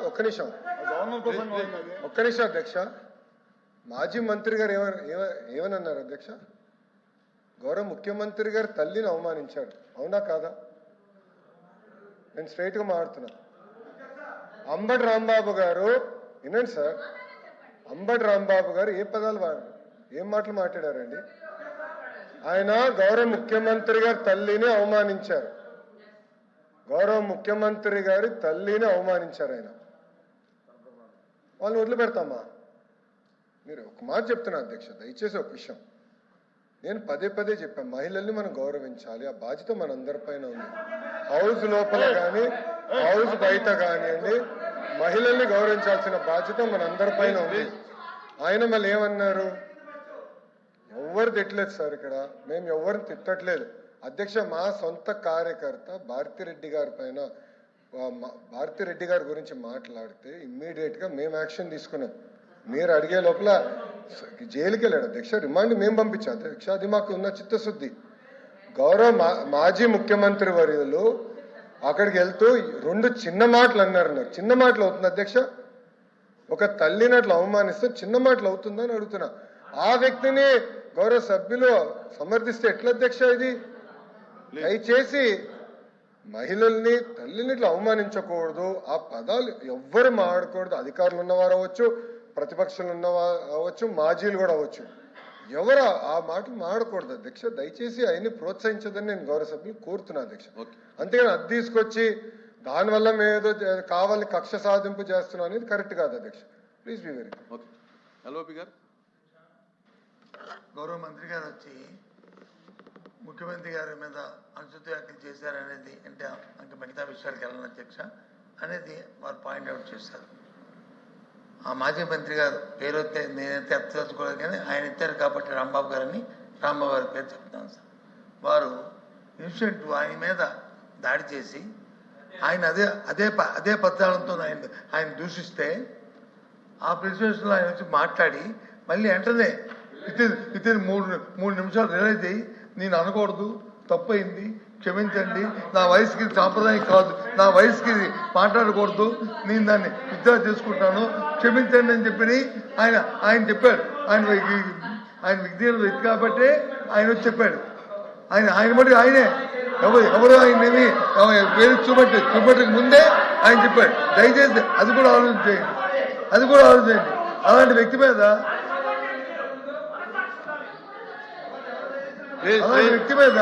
ఒక్క నిమిషం అధ్యక్ష. మాజీ మంత్రి గారు ఏమన్నారు అధ్యక్ష? గౌరవ ముఖ్యమంత్రి గారు తల్లిని అవమానించారు, అవునా కాదా? నేను స్ట్రైట్ గా మాట్లాడుతున్నా. అంబటి రాంబాబు గారు, వినండి సార్, అంబటి రాంబాబు గారు ఏ పదాలు వాడారు, ఏం మాటలు మాట్లాడారండి? ఆయన గౌరవ ముఖ్యమంత్రి గారి తల్లిని అవమానించారు, గౌరవ ముఖ్యమంత్రి గారి తల్లిని అవమానించారు. ఆయన వాళ్ళని వదిలిపెడతామా? మీరు ఒక మాట చెప్తున్నా అధ్యక్ష, దయచేసి ఒక విషయం నేను పదే పదే చెప్పాను, మహిళల్ని మనం గౌరవించాలి, ఆ బాధ్యత మనందరిపైన ఉంది. హౌస్ లోపల కానీ హౌస్ బయట కానివ్వండి, మహిళల్ని గౌరవించాల్సిన బాధ్యత మనందరిపైన ఉంది. ఆయన మళ్ళీ ఏమన్నారు? ఎవరు తిట్టలేదు సార్, ఇక్కడ మేము ఎవరిని తిట్టట్లేదు అధ్యక్ష. మా సొంత కార్యకర్త భారతిరెడ్డి గారి పైన, భారతిరెడ్డి గారి గురించి మాట్లాడితే ఇమ్మీడియట్ గా మేము యాక్షన్ తీసుకున్నాం. మీరు అడిగే లోపల జైలుకి వెళ్ళాడు అధ్యక్ష, రిమాండ్ మేము పంపించాం అధ్యక్ష. అది మాకు ఉన్న చిత్తశుద్ధి. గౌరవ మాజీ ముఖ్యమంత్రి వర్యులు అక్కడికి వెళ్తూ రెండు చిన్న మాటలు అన్నారు. చిన్న మాటలు అవుతుంది అధ్యక్ష? ఒక తల్లిని అట్లా అవమానిస్తే చిన్న మాటలు అవుతుందని అడుగుతున్నా. ఆ వ్యక్తిని గౌరవ సభ్యులు సమర్థిస్తే ఎట్లా అధ్యక్ష? ఇది దయచేసి మహిళల్ని తల్లిని ఇట్లా అవమానించకూడదు, ఆ పదాలు ఎవ్వరు మాట్లాడకూడదు. అధికారులు ఉన్నవారు అవ్వచ్చు, ప్రతిపక్షాలు ఉన్నవారు అవ్వచ్చు, మాజీలు కూడా అవ్వచ్చు, ఎవరు ఆ మాటలు మాడకూడదు అధ్యక్ష. దయచేసి ఆయన్ని ప్రోత్సహించదని నేను గౌరవ సభ్యులు కోరుతున్నా అధ్యక్ష. అంతేగాని అది తీసుకొచ్చి దానివల్ల మేము ఏదో కావాలని కక్ష సాధింపు చేస్తున్నాం అనేది కరెక్ట్ కాదు అధ్యక్ష. ప్లీజ్ బి వెరీ గారు. గౌరవ మంత్రి గారు వచ్చి ముఖ్యమంత్రి గారి మీద అనుచిత వ్యాఖ్యలు చేశారనేది అంటే ఇంకా మిగతా విషయాలకు వెళ్ళను అధ్యక్ష అనేది వారు పాయింట్అవుట్ చేశారు. ఆ మాజీ మంత్రి గారు పేరు వస్తే నేనైతే ఎత్తకోలేదు, కానీ ఆయన ఎత్తారు కాబట్టి రాంబాబు గారిని రాంబాబు గారి పేరు చెప్తాను సార్. వారు ఇన్సిడెంట్ ఆయన మీద దాడి చేసి ఆయన అదే పద్యాలతో ఆయన దూషిస్తే ఆ ప్రెసిడెన్స్లో ఆయన వచ్చి మాట్లాడి మళ్ళీ వెంటనే వితిన్ మూడు నిమిషాలు రిలైజ్ అయ్యి నేను అనకూడదు, తప్పయింది, క్షమించండి, నా వయసుకి సాంప్రదాయం కాదు, నా వయసుకి మాట్లాడకూడదు, నేను దాన్ని విత్డ్రా చేసుకుంటాను, క్షమించండి అని చెప్పి ఆయన చెప్పాడు. ఆయన వ్యక్తి కాబట్టి ఆయన వచ్చి చెప్పాడు. ఆయన బట్టి ఆయనే ఎవరు ఆయనేమి పేరు చూపెట్టక ముందే ఆయన చెప్పాడు. దయచేసి అది కూడా ఆలోచించండి. అలాంటి వ్యక్తి మీద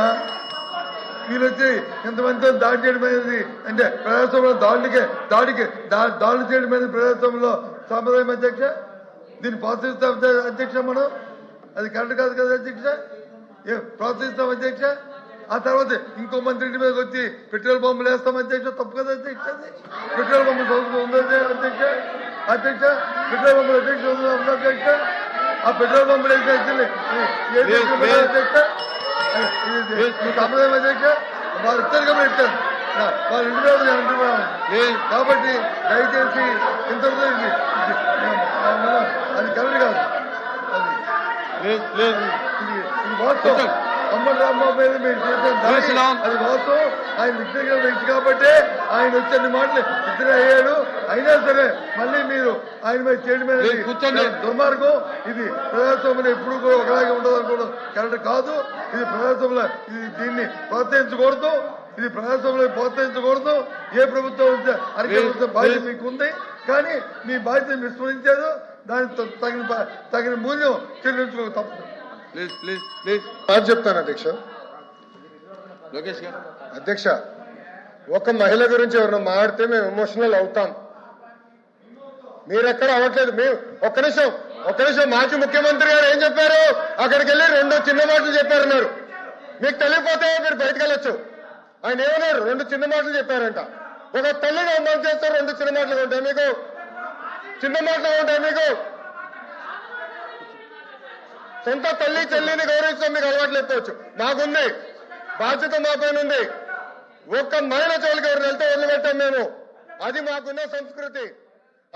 వీళ్ళు వచ్చి ఇంతమందితో దాడి చేయడం అనేది అంటే ప్రజాస్వామ్యంలో దాడులు చేయడం అనేది ప్రజాస్వామ్యంలో సాంప్రదాయం అధ్యక్ష. దీన్ని ప్రోత్సహిస్తాం అధ్యక్ష, మనం అది కరెక్ట్ కాదు కదా అధ్యక్ష. ప్రోత్సహిస్తాం అధ్యక్ష. ఆ తర్వాత ఇంకో మంత్రి ఇంటి మీదకి వచ్చి పెట్రోల్ పంపులు వేస్తాం అధ్యక్ష, తప్పు కదా అధ్యక్ష. పెట్రోల్ పంపులు సంస్థ ఉందా అధ్యక్ష? పెట్రోల్ పంపులు అధ్యక్ష అధ్యక్ష. ఆ పెట్రోల్ పంపులు వేసే అధ్యక్ష సాంప్రదాయం అధ్యక్ష. వాళ్ళు ఇస్తారు కాబట్టి ఇస్తారు, వాళ్ళ ఇంటి మీద అంటున్నాను కాబట్టి దయచేసి ఇంతలో అది కరెక్ట్ కాదు. అది వాస్తవం. అంబటి రాంబాబు మీద మీరు చేసిన అది వాస్తవం. ఆయన వ్యక్తిగత వ్యక్తి కాబట్టి ఆయన వచ్చే మాటలు ఇద్దరు అయ్యాడు. అయినా సరే మళ్ళీ మీరు ఆయన మీద చేయడం మీద దుర్మార్గం. ఇది ప్రజాస్వామ్యంలో ఎప్పుడు కూడా ఒకలాగే ఉండదు అనుకోవడం కరెక్ట్ కాదు. ఇది ప్రజాస్వామ్యంలో దీన్ని ప్రోత్సహించకూడదు. ఏ ప్రభుత్వం అధికారుల బాధ్యత మీకు ఉంది, కానీ మీ బాధ్యత విస్మరించారు. దానికి తగిన మూల్యం చెల్లించుకో తప్పదు. చెప్తాను అధ్యక్ష. అధ్యక్ష, ఒక మహిళ గురించి ఎవరైనా మాడితే మేము ఎమోషనల్ అవుతాం, మీరెక్కడ అవ్వట్లేదు. మేము ఒక్క నిమిషం మాజీ ముఖ్యమంత్రి గారు ఏం చెప్పారు? అక్కడికి వెళ్ళి రెండు చిన్న మాటలు చెప్పారన్నారు. మీకు తెలియకపోతే మీరు బయటకు వెళ్ళొచ్చు. ఆయన ఏమన్నారు? రెండు చిన్న మాటలు చెప్పారంట. ఒక తల్లిని అవమానం చేస్తారు, రెండు చిన్న మాటలు ఉంటాయి మీకు? సొంత తల్లి చెల్లిని గౌరవిస్తాం, మీకు అలవాటు లేకపోవచ్చు, మాకుంది బాధ్యత, మా పైన ఉంది. ఒక్క మహిళ చోలికి ఎవరు వెళ్తే వదిలిపెట్టాం మేము, అది మాకున్న సంస్కృతి.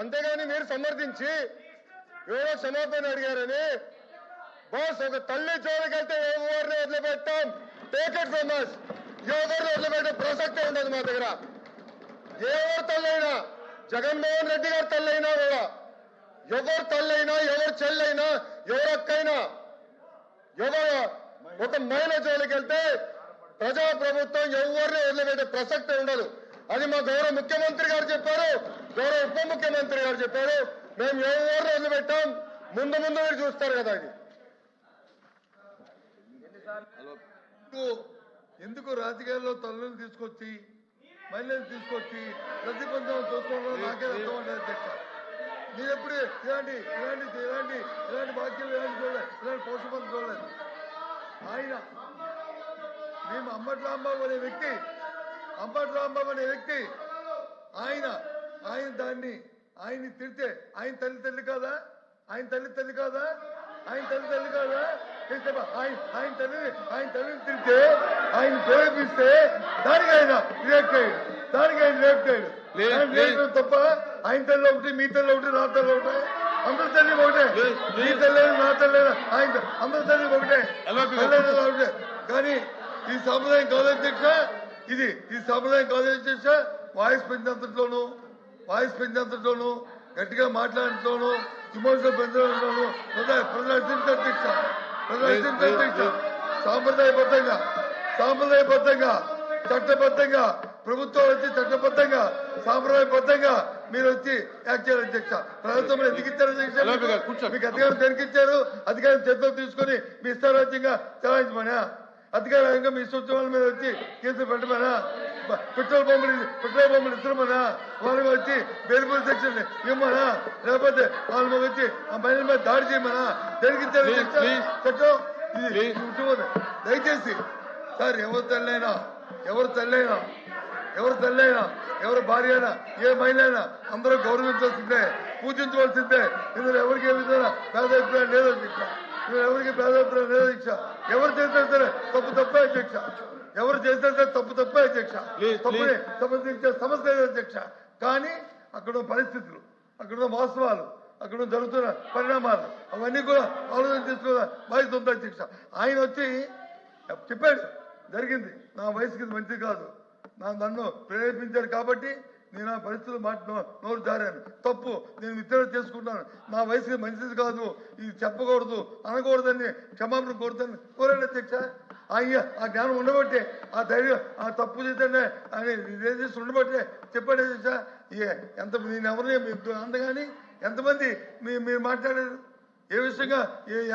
అంతేగాని మీరు సమర్థించి ఎవరో క్షమాపణ అడిగారని బాస్, ఒక తల్లి చోలికి వెళ్తే ఎవరిని వదిలిపెట్టాం, టేక్ ఇట్ ఫ్రమ్ us. ఎవరిని వదిలిపెట్టే ప్రసక్తే ఉండదు మా దగ్గర. ఎవరి తల్లైనా జగన్మోహన్ రెడ్డి గారి తల్లైనా కూడా, ఎవరు తల్లైనా, ఎవరు చెల్లైనా, ఎవరు అక్కైనా, ఎవరు ఒక మహిళ జోలికి వెళ్తే ప్రజాప్రభుత్వం ఎవరిని వదిలిపెట్టే ప్రసక్తే ఉండదు. అది మా గౌరవ ముఖ్యమంత్రి గారు చెప్పారు, గౌరవ ఉప ముఖ్యమంత్రి గారు చెప్పారు. మేము ఎవరిని వదిలిపెట్టాం. ముందు ముందు మీరు చూస్తారు కదా. ఇది ఎందుకు రాజకీయాల్లో తల్లులు తీసుకొచ్చి మహిళలు తీసుకొచ్చి ప్రతిబంధం చూసుకోవడం నాకే అర్థం ఉండదు అధ్యక్ష. మీరు ఎప్పుడు ఇలాంటి బాధ్యతలు చూడలేదు, ఇలాంటి పోషపం చూడలేదు. ఆయన మేము అంబటి రాంబాబు అనే వ్యక్తి ఆయన దాన్ని ఆయన్ని తిడితే ఆయన తల్లి కాదా? ఆయన తల్లి కాదా? ఆయన తల్లిని తిరిగితే ఆయన ప్రేరేపిస్తే దానికి ఆయన రియాక్ట్ అయ్యాడు. తప్ప ఆయన తల్లి ఒకటి, మీ తల్లి ఒకటి, నా తల్లి ఒకటే, అందరి తల్లి ఒకటే. మీ తల్లి నా తల్లి ఆయన అందరి తల్లి ఒకటే. కానీ ఈ సాంప్రదాయం కాదు అధ్యక్ష. ఈ సాంప్రదాయం కాదు అధ్యక్ష. వాయిస్ పెంచేంతట్లోనూ గట్టిగా మాట్లాడటంలోనూ విమర్శలు పెంచడంలోనూ ప్రదర్శించ సాంప్రదాయబద్ధంగా చట్టబద్ధంగా ప్రభుత్వం వచ్చి చట్టబద్ధంగా సాంప్రదాయబద్ధంగా మీరు వచ్చి యాక్ట్ చేయాలి అధ్యక్ష. ప్రభుత్వం ఎందుకు ఇచ్చారు అధ్యక్ష? మీకు అధికారం దేనికిచ్చారు? అధికారం చేతిలో తీసుకుని మీ ఇష్టారాజ్యంగా చలాయించమనా? అధికారంగా మీ సూచనల మీద వచ్చి కేసులు పెట్టమనా? పెట్రోల్ బొమ్మలు ఇస్తున్నామనా? వాళ్ళకి వచ్చి బెయిల్బుల్ సెక్షన్ ఇవ్వమనా? లేకపోతే వాళ్ళ మీద వచ్చి ఆ మహిళల మీద దాడి చేయమనా? దేనికిచ్చారు చట్టం? ఇది దయచేసి సార్, ఎవరు తల్లైనా ఎవరు భార్య అయినా, ఏ మహిళ అయినా అందరూ గౌరవించాల్సిందే, పూజించవలసిందే. ఇందులో ఎవరికి ఏ విధంగా భేదాభిప్రాయం లేదు అధ్యక్ష. ఎవరు చేసినా సరే తప్పే అధ్యక్ష. తప్పే అధ్యక్ష. తప్పుని సంబంధించే సమస్య లేదు అధ్యక్ష. కానీ అక్కడ పరిస్థితులు, అక్కడ వాస్తవాలు, అక్కడ జరుగుతున్న పరిణామాలు అవన్నీ కూడా ఆలోచన చేసుకోవడం బాధ్యత ఉంది అధ్యక్ష. ఆయన వచ్చి చెప్పాడు, జరిగింది నా వయసుకి మంచిది కాదు, నన్ను ప్రేరేపించారు కాబట్టి నేను ఆ పరిస్థితులు నోరు జారాను, తప్పు, నేను విత్తనం చేసుకుంటాను, నా వయసుకి మంచిది కాదు, ఇది చెప్పకూడదు అనకూడదని క్షమాపణ కోరాడు అధ్యక్ష. ఆ జ్ఞానం ఉండబట్టే, ఆ ధైర్యం, ఆ తప్పు చేద్దానే అని చేసి ఉండబట్టే చెప్పాడు అధ్యక్ష. ఎంత నేను ఎవరిని అందగాని ఎంతమంది మీరు మాట్లాడారు? ఏ విషయంగా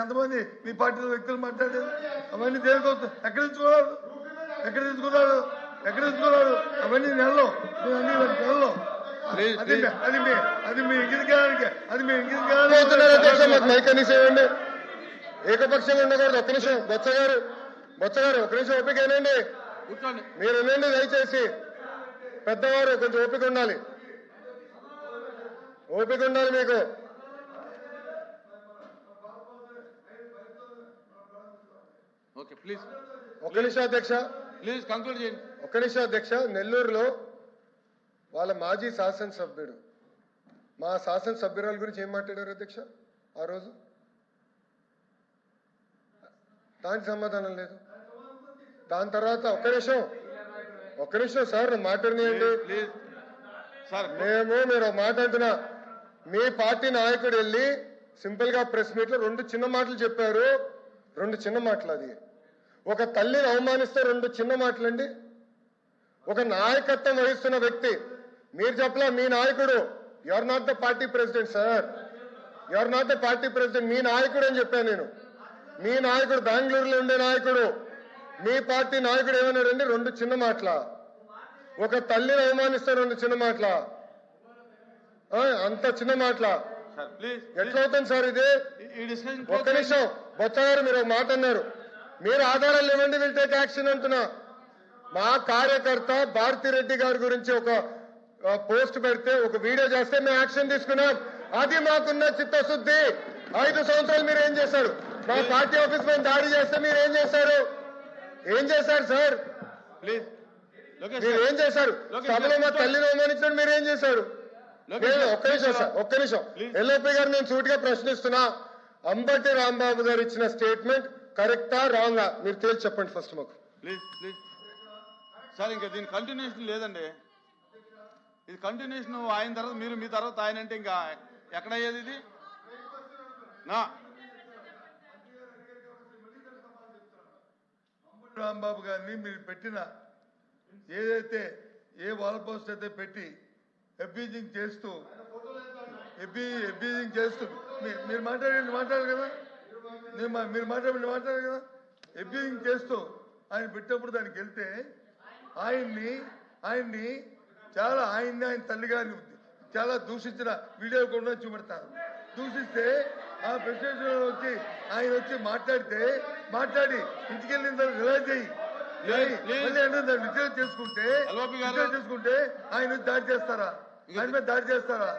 ఎంతమంది మీ పార్టీలో వ్యక్తులు మాట్లాడారు? అవన్నీ దేనికోసం ఎక్కడ తీసుకున్నారు? అవన్నీ నెలలో అది మీ ఇంగిదికానికి మైకనిసేయండి. ఏకపక్షంగా ఉండకూడదు. ఒక్క నిమిషం బొచ్చగారు ఒక్క నిమిషం ఓపిక ఏనండి, మీరు వినండి దయచేసి. పెద్దవారు కొంచెం ఓపిక ఉండాలి మీకు. ఒక్క నిమిషం అధ్యక్ష, ఒక్క నిమిషం అధ్యక్ష. నెల్లూరులో వాళ్ళ మాజీ శాసనసభ్యుడు, మా శాసనసభ్యురాల గురించి ఏం మాట్లాడారు అధ్యక్ష ఆ రోజు? దానికి సమాధానం లేదు. దాని తర్వాత ఒక్క నిమిషం సార్, మాట్లాడినాయండి. మీరు మాట అంటున్నా, మీ పార్టీ నాయకుడు వెళ్ళి సింపుల్ గా ప్రెస్ మీట్ లో 2 చిన్న మాటలు చెప్పారు. 2 చిన్న మాటలు. అది ఒక తల్లిని అవమానిస్తే 2 చిన్న మాటలండి. ఒక నాయకత్వం వహిస్తున్న వ్యక్తి, మీరు చెప్పలా మీ నాయకుడు, you are not the party president sir, you are not the party president, మీ నాయకుడు అని చెప్పాను నేను. మీ నాయకుడు బెంగళూరులో ఉండే నాయకుడు, మీ పార్టీ నాయకుడు ఏమన్నాడండి? 2 చిన్న మాటల. ఒక తల్లిని అవమానిస్తే 2 చిన్న మాటల, అంత చిన్న మాటల ఎట్లా అవుతుంది సార్ ఇది? ఒక్క నిమిషం బొచ్చగారు, మీరు ఒక మాట అన్నారు, మీరు ఆధారాలు ఇవ్వండి, విల్ టేక్ యాక్షన్ అంటున్నా. మా కార్యకర్త భారతిరెడ్డి గారి గురించి ఒక పోస్ట్ పెడితే, ఒక వీడియో చేస్తే మేము యాక్షన్ తీసుకున్నాం. అది మాకున్న చిత్తశుద్ధి. 5 సంవత్సరాలు మీరు ఏం చేశారు? మా పార్టీ ఆఫీస్ మీద దాడి చేస్తే మీరు ఏం చేశారు సార్? మీరు ఏం చేశారు? సభలో మా తల్లిని అవమానించడం మీరు ఏం చేశారు? ఒక్క నిమిషం ఎల్ఓపి గారు, నేను సూటిగా ప్రశ్నిస్తున్నా. అంబటి రాంబాబు గారు ఇచ్చిన స్టేట్మెంట్ కరెక్టా రాంగా? మీరు తేల్చి చెప్పండి ఫస్ట్ మాకు. ప్లీజ్ సార్, ఇంకా దీని కంటిన్యూషన్ లేదండి. ఇది కంటిన్యూషన్ ఆయన తర్వాత మీరు, మీ తర్వాత ఆయన అంటే ఇంకా ఎక్కడ అయ్యేది ఇది? నా రాంబాబు గారిని మీరు పెట్టిన ఏదైతే ఏ వాల్ పోస్ట్ అయితే పెట్టి అబ్యూజింగ్ చేస్తూ మీరు మాట్లాడారు కదా, మీరు మాట్లాడారు కదా, అబ్యూజింగ్ చేస్తూ ఆయన పెట్టినప్పుడు దానికి వెళ్తే ఆయన్ని చాలా ఆయన తల్లి గారిని చాలా దూషించిన వీడియో కూడా చూపెడతారు. దూషిస్తే ఆ ప్రెసిడెంట్ వచ్చి ఆయన వచ్చి మాట్లాడి ఇంటికి వెళ్ళిన తర్వాత రిలైజ్ అయ్యి విజయం చేసుకుంటే ఆయన దాడి చేస్తారా? ఆయన మీద దాడి చేస్తారా?